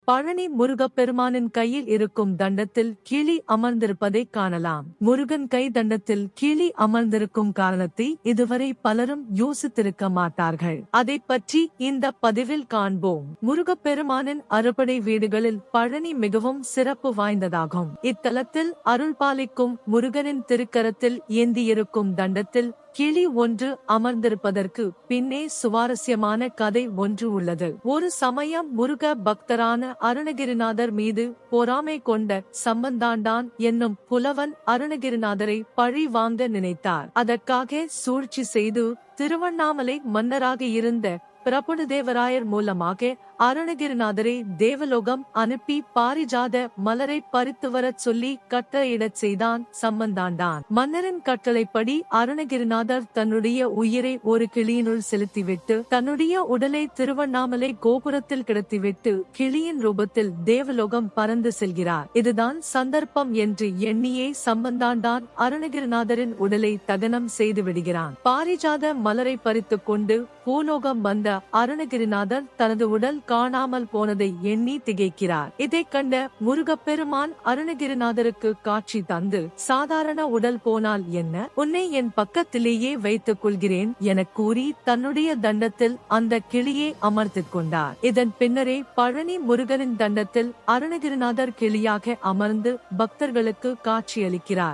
பழனி முருகப்பெருமானின் கையில் இருக்கும் தண்டத்தில் கிளி அமர்ந்திருப்பதை காணலாம். முருகன் கை தண்டத்தில் கிளி அமர்ந்திருக்கும் காரணத்தை இதுவரை பலரும் யோசித்திருக்க மாட்டார்கள். அதை பற்றி இந்த பதிவில் காண்போம். முருகப்பெருமானின் அறுபடை வீடுகளில் பழனி மிகவும் சிறப்பு வாய்ந்ததாகும். இத்தலத்தில் அருள்பாலிக்கும் முருகனின் திருக்கரத்தில் ஏந்தியிருக்கும் தண்டத்தில் கிளி ஒன்று அமர்ந்திருப்பதற்கு பின்னே சுவாரஸ்யமான கதை ஒன்று உள்ளது. ஒரு சமயம் முருக பக்தரான அருணகிரிநாதர் மீது பொறாமை கொண்ட சம்பந்தாண்டான் என்னும் புலவன் அருணகிரிநாதரை பழி வாங்க நினைத்தார். அதற்காக சூழ்ச்சி செய்து திருவண்ணாமலை மன்னராக இருந்த பிரபுதேவராயர் மூலமாக அருணகிரிநாதரை தேவலோகம் அனுப்பி பாரிஜாத மலரை பறித்து வரச் சொல்லி கட்டளையிடச் செய்தான் சம்பந்தாண்டான். மன்னரின் கட்டளைப்படி அருணகிரிநாதர் தன்னுடைய உயிரை ஒரு கிளியினுள் செலுத்திவிட்டு தன்னுடைய உடலை திருவண்ணாமலை கோபுரத்தில் கிடத்திவிட்டு கிளியின் ரூபத்தில் தேவலோகம் பறந்து செல்கிறார். இதுதான் சந்தர்ப்பம் என்று எண்ணியே சம்பந்தாண்டான் அருணகிரிநாதரின் உடலை தகனம் செய்து விடுகிறான். பாரிஜாத மலரை பறித்துக் கொண்டு பூலோகம் வந்த அருணகிரிநாதர் தனது உடல் காணாமல் போனதை எண்ணி திகைக்கிறார். இதை கண்ட முருகப்பெருமான் அருணகிரிநாதருக்கு காட்சி தந்து, சாதாரண உடல் போனால் என்ன, உன்னை என் பக்கத்திலேயே வைத்துக் கொள்கிறேன் என கூறி தன்னுடைய தண்டத்தில் அந்த கிளியை அமர்த்திக் கொண்டார். இதன் பின்னரே பழனி முருகனின் தண்டத்தில் அருணகிரிநாதர் கிளியாக அமர்ந்து பக்தர்களுக்கு காட்சியளிக்கிறார்.